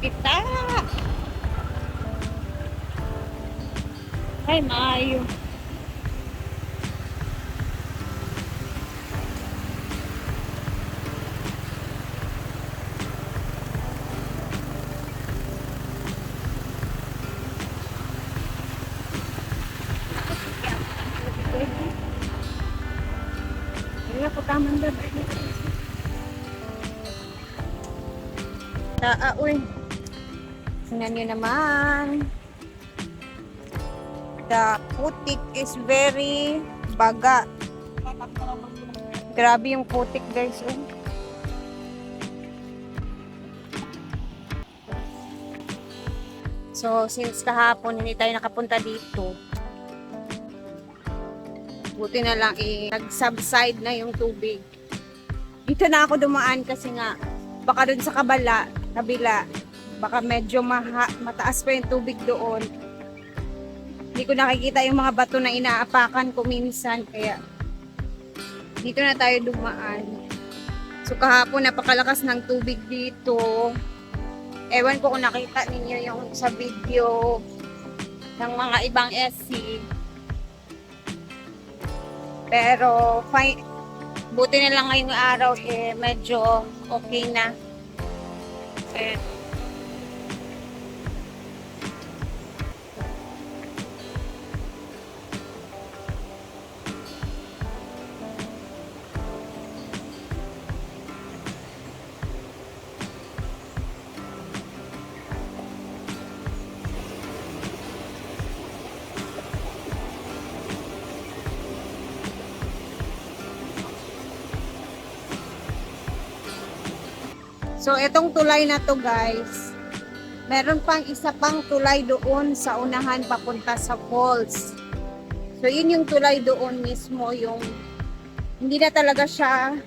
kita. Ay, maayo. Kaya po tamang gabi. Uy. Tingnan nyo naman. The putik is very baga. Grabe yung putik, guys. Oh. So, since kahapon hindi tayo nakapunta dito, buti na lang nag-subside na yung tubig. Dito na ako dumaan kasi nga baka dun sa kabila, baka medyo mataas pa yung tubig doon. Hindi ko nakikita yung mga bato na inaapakan ko minsan, kaya dito na tayo dumaan. So kahapon napakalakas ng tubig dito. Ewan ko kung nakita ninyo yung sa video ng mga ibang SC. Pero fine, buti na lang ngayong araw medyo okay na. So, itong tulay na to, guys, meron pang isa pang tulay doon sa unahan papunta sa falls. So, yun yung tulay doon mismo, yung hindi na talaga siya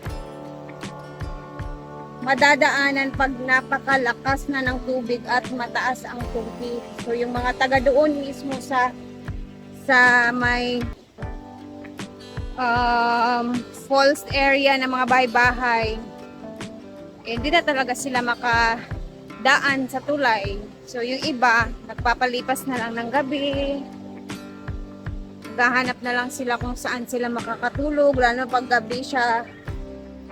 madadaanan pag napakalakas na ng tubig at mataas ang tubig. So, yung mga taga doon mismo sa may falls area ng mga bahay-bahay, hindi na talaga sila makadaan sa tulay. So, yung iba, nagpapalipas na lang ng gabi. Gahanap na lang sila kung saan sila makakatulog. Lalo pag gabi siya,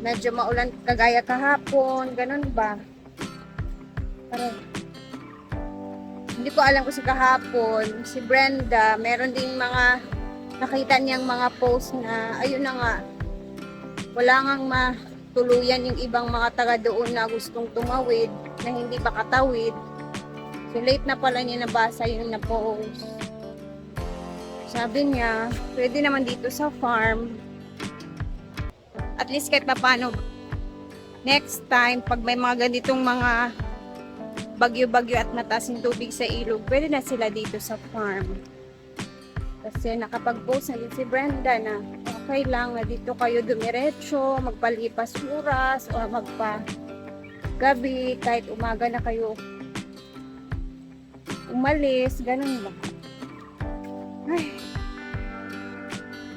medyo maulan kagaya kahapon. Ganun ba? Pero, hindi ko alam kung si kahapon, si Brenda, meron ding mga nakita niyang mga post na, ayun na nga, wala ngang tuluyan yung ibang mga taga doon na gustong tumawid na hindi makatawid. So late na pala niya nabasa yung na-post. Sabi niya, pwede naman dito sa farm. At least kahit paano, next time, pag may mga ganitong mga bagyo-bagyo at mataas yung tubig sa ilog, pwede na sila dito sa farm. Kasi nakapag-post na din si Brenda na okay lang na dito kayo dumiretso, magpalipas oras o magpa-gabi, kahit umaga na kayo umalis, ganun lang. Ay,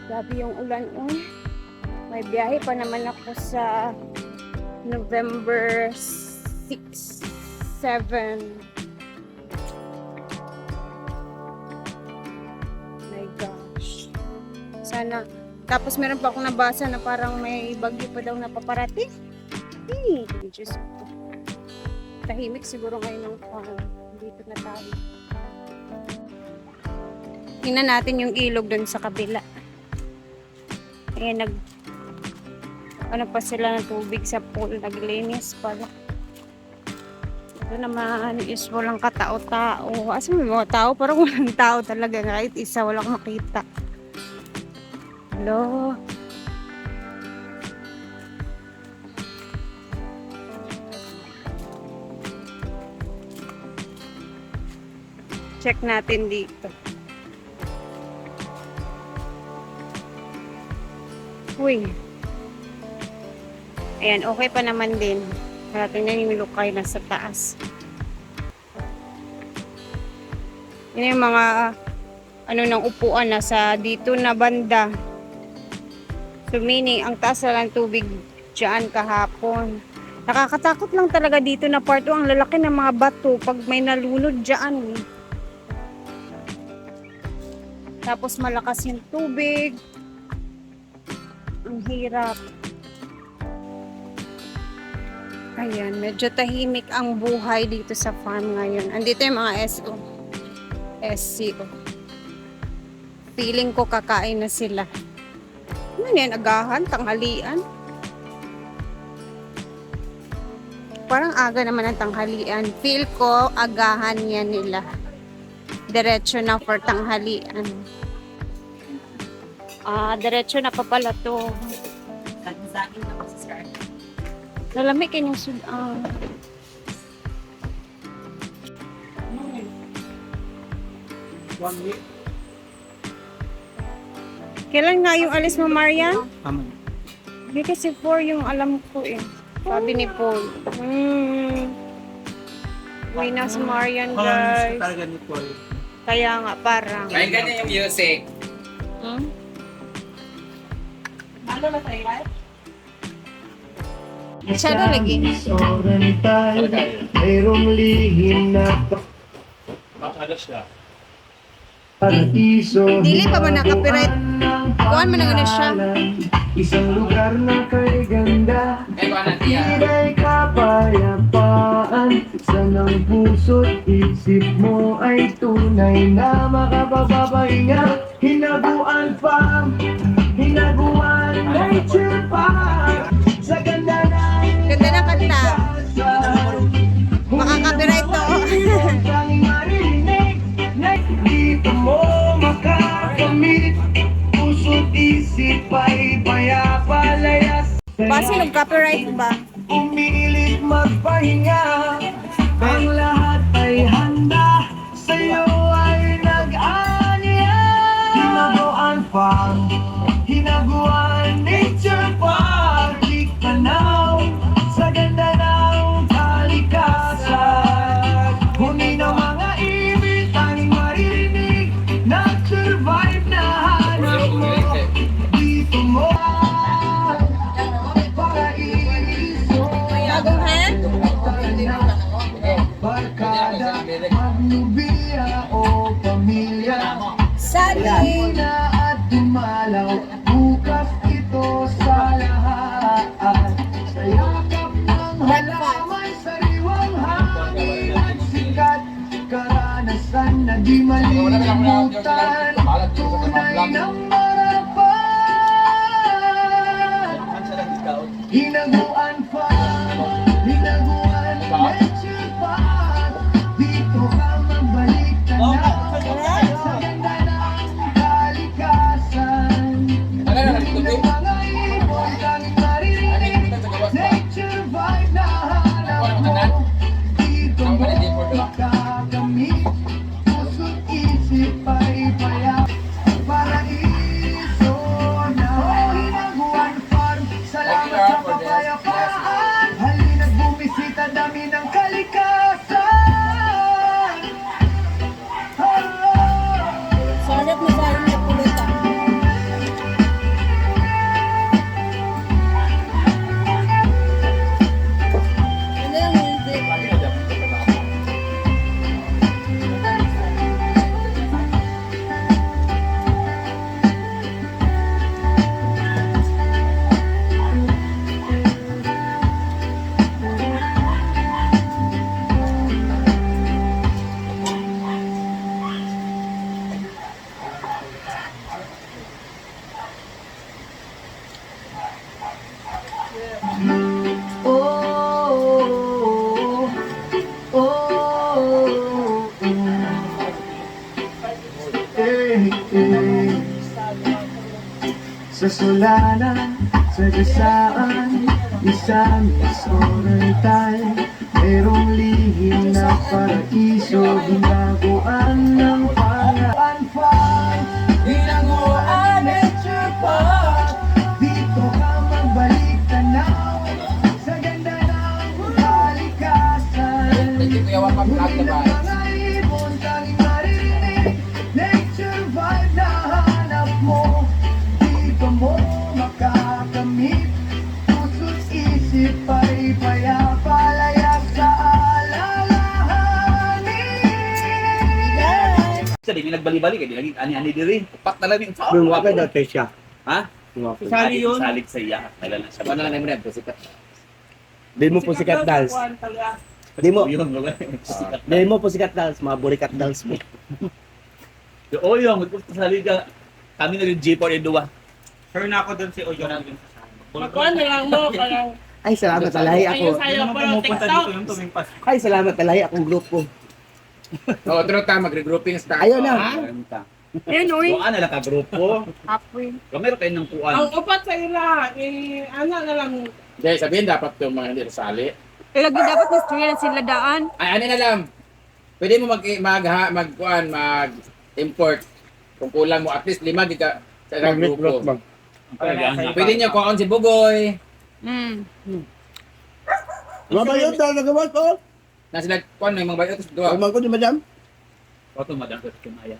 grabe yung ulan. May biyahe pa naman ako sa November 6, 7. My gosh. Sana. Tapos meron pa akong nabasa na parang may bagyo pa daw na paparating. Diyos ko. Tahimik siguro ngayon ng farm. Dito na tayo. Tingnan natin yung ilog doon sa kabila. Ayan, ano pa sila ng tubig sa pool. Naglinis pala. Ito naman is walang katao-tao. Asa may mga tao? Parang walang tao talaga. Kahit isa walang makita. Hello. Check natin dito. Uy. Ayan, okay pa naman din. Parating na yung lukay na sa taas. Yun yung mga ng upuan na sa dito na banda. So meaning, ang taas na lang tubig dyan kahapon. Nakakatakot lang talaga dito na part 2. Ang lalaki ng mga bato pag may nalunod dyan. Tapos malakas yung tubig. Ang hirap. Ayan, medyo tahimik ang buhay dito sa farm ngayon. Andito yung mga SO. SCO. Feeling ko kakain na sila. Ano yan? Agahan? Tanghalian? Parang aga naman ang tanghalian. Feel ko agahan yan nila. Diretso na for tanghalian. Diretso na pa pala to. Nalamig kanyang sudan. Kailan nga yung alis mo, Marian? Hindi kasi 4 yung alam ko eh. Sabi ni Paul. Uwi na si Marian, guys. Kaya nga, parang. May ganyan yung music. Ano na tayo, siya na lagi. Mayroong lihim na paraiso. Dili pa man naka-copyright. Kuhaan man na siya. Isang lugar na kay ganda. May kuha na tiya. Iba'y kapayapaan. Sanang puso't isip mo ay tunay na makapapapahinga. Hinaguan pa, hinaguan nature pa. Sa ganda na Ganda na kanta. Maka-copyright to. Dito mo makakamit. Puso't isip ay payapalayas. Base nag-copyright ba? Umilit magpahinga. Ang lahat ay handa. Sa'yo ay nag-anya. Hinaguan pa, hinaguan nature park. Tanaw sa ganda ng kalikasan. Huni ng mga ibig, tanging maririnig. Nag-survive na hanap mo. Dito mo paraiso. Bagong hand? Barkada, magnubiya o pamilya. Sali. Laguna at dumalaw. Bukas ito sa lahat. Sa yakap ng halaman, sariwang hangin at sikat. Karanasan na di malilimutan. Tunay ng marapat. Hinaguan pa, hinaguan nature pa. Dito ka magbalik ka na. Sa ganda ng kalikasan. Huni ng mga ibon, tanging maririnig. Nature vibe na hanap mo. Dito mo makakamit. Puso't isip ay payap. Paraiso na hinaguan farm. Salamat sa kapayapaan. Halina't bumisita, dami ng kalikasan. Salat mo sa akin na pulutan. Ano lang hindi? Oh, oh, sa sulanan, sa gasaan, Misamis Oriental, mayroong lihim na paraiso, hinaguan ng pangaan farm, hinaguan nature park. Dito ka magbalik tanaw sa ganda ng kalikasan. Huni ng mga ibon, tanging maririnig. Nature vibe na hanap mo. Dito mo makakamit. Puso't isip ay payap. Di nagbali-bali kay di lagi ani-ani diri. Upat na lang yung tao. Bunga ka daw siya. Ha? Sali yun. Salig sa iya. Nalala siya. Ano lang naman yan, pusikat. Di mo po sikat dance. Di mo. Yung Di mo po sikat dance. Mga burikat dance mo. oh, yung gusto sa liga. Kami na rin G4 yung duwa. Sure na ako doon si Oyo. Magkuhan na lang mo, parang Ay, salamat talahi ayun ako. sa'yo, Hindi naman parang pumupunta TikTok. dito yung tumingpas. Ay, salamat talahi akong grupo. Oo, true ta, mag-regrouping start. Ayaw na. Ayun, uy. Kuan na lang ka grupo. Halfway. Kamera kayo ng kuan. Ang upat sa ila, ano na lang, Dahil sabihin dapat yung mga hindi sali. Lagi dapat na story na sila daan. Ay, ano na lang. Pwede mo mag-import. Kung kulang mo, at least 5 ka sa isang grupo. Pwede nyo kuhaan si Bugoy. Mm. Mabayot na nagawa ko. Na sila kuhaan na yung mga bayot. Dua. Pagman ko ni madam. Oto madam ko kumaya.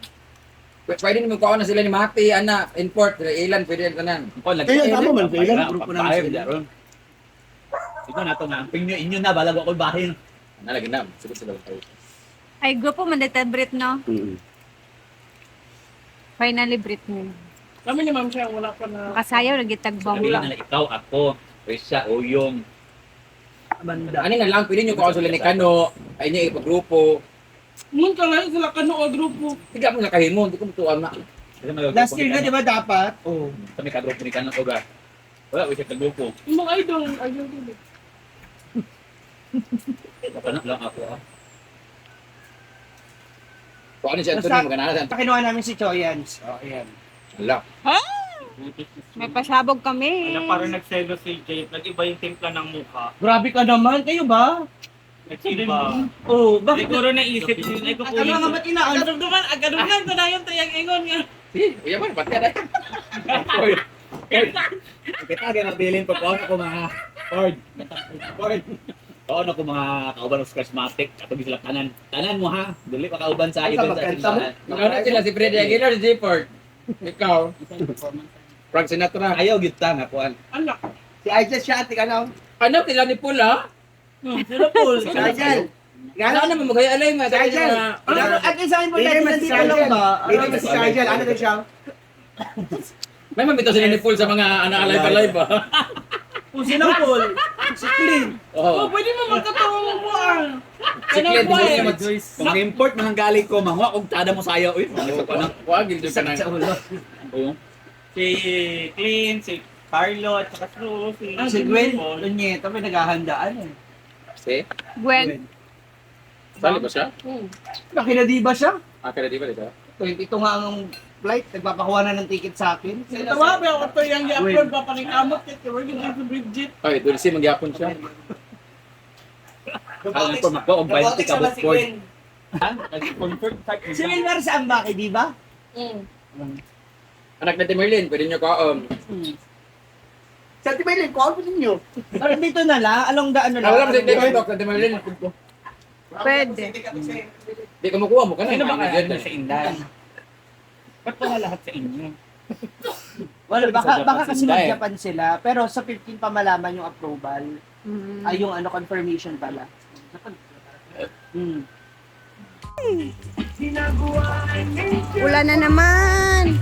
Pwede nyo kuhaan na sila ni Mati, ana, import. Ilan, pwede tanan. Kuan lagi. Kaya tama man, kailan? Grupo na sila. Ito na to nga. Pinyo inyo na balag ako bahin. Ano lagi na, sige sila kayo. Ay, grupo man detebrit, no? Finally, Britney. kami ni Ma'am siya, wala pa na. Makasayaw, nagitagbang Sabihin lang. na ikaw, ako, Risha, Oyong. Amanda. Ano na lang, pwede nyo kuhaan sila ni Kano. Ay nyo ipagrupo. Mun ka lang sila kano o grupo. Tiga mo nakahin mo, hindi ko matuan na. Last year na, di ba dapat? Oo. Kami ka-grupo ni Kanang Oga. Wala, wala siya ka-grupo. Yung mga idol din. Kapanak lang ako ah. Kuhaan siya, Anthony, magkanalan sa Anthony. Kinuha namin si Choyans. Oh, ayan. Wala. May pasabog kami. Ano parang nagselo si Jay, nag-iba yung timpla ng mukha. Grabe ka naman, kayo ba? Nagsiba. Oo, bakit? Siguro naisip yun, ay Ano kukunin nga ko. ba't inaano? Agadugan ko na yung triyang ingon nga. Uya man, pati na. Kita ka na bilin pa ko ako mga Ford. Ford. Oo na ko mga kauban ng charismatic. Ato sila tanan. Tanan mo ha. Dili pa kauban sa Ay, event sa magkanta mo? simbahan. Magkano sila si Freddy Aguilar, si Jayford. Ikaw. Frank Sinatra. Ayaw gyud ta nga kuan. Anak. Si Aijel siya, tika na. Anak nila ni Pula. Sino Paul? Si Aijel. Ano naman magaya alay mo? Si Aijel. At least sa akin po dahil nandito lang ba? Hindi ba si Aijel? Ano rin siya? May mamito sila ni Paul sa mga ana-alay-alay ba? Kung sino Paul? Si Clint. Oh, Oo. pwede mo magkatawang mo ah. Si Clint, Kanang Joyce. boy. Joyce. Kung import man ang galing ko, mangwa kog tada mo sayo. Uy, ano pa nang. Wag, gildo ka na. Oo. Si Clint, si Carlo, at saka Si Gwen Lunyeto, may naghahandaan eh. Si? Gwen. Sali ba siya? Nakinadi ba siya? Ah, kaya di ba dito? 22 nga ang flight, nagpapakuha na ng ticket sa akin. Tawa ba ako to yung i-upload pa panikamot kaya we're gonna to Bridget. Ay, doon si magyapon siya. Alam ko magko og 20 ka book Ford. Comfort type. Si Wilmer sa Ambaki, di ba? Anak na Merlin, pwede nyo kaon. Sa Tibaylin, call po ninyo. Pero dito na lang, along the ano lang. Wala mo si David Doc na Merlin. Pwede. Di ka makuha mo ka na. Sino ba kaya Agad. sa Inday? Ba't pala lahat sa inyo? Well, baka kasi Sila eh. mag-Japan sila, pero sa 15 pa malaman yung approval. Mm. Ay, yung ano, confirmation pala. Hmm. Ulan na naman.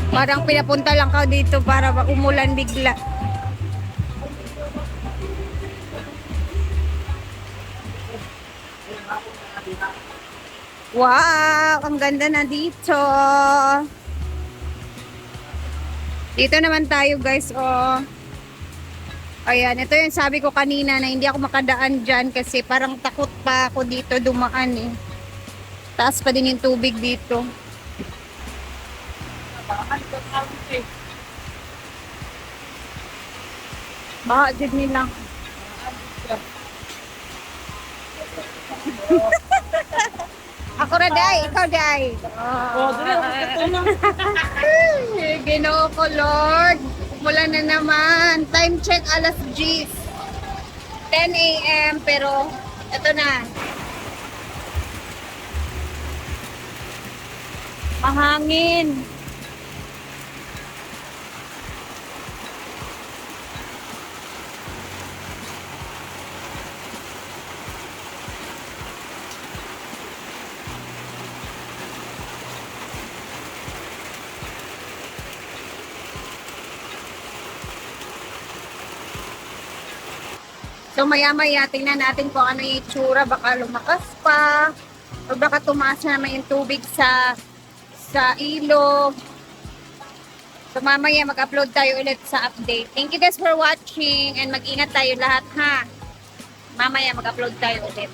Parang pinapunta lang ka dito para umulan bigla. Wow, ang ganda na dito. Dito naman tayo guys, oh. Ayan, ito yung sabi ko kanina na hindi ako makadaan dyan kasi parang takot pa ako dito dumaan eh. Taas pa din yung tubig dito. Baka dyan nila. Ako na day, ikaw day. Oh, dali ako katulong. Ginoo ko Lord. Mula na naman. Time check alas 10. 10 a.m. pero ito na. Mahangin. So maya-maya, tingnan natin kung ano yung itsura. Baka lumakas pa. O baka tumaas na naman yung tubig sa ilog. So mamaya mag-upload tayo ulit sa update. Thank you guys for watching and mag-ingat tayo lahat ha. Mamaya mag-upload tayo ulit.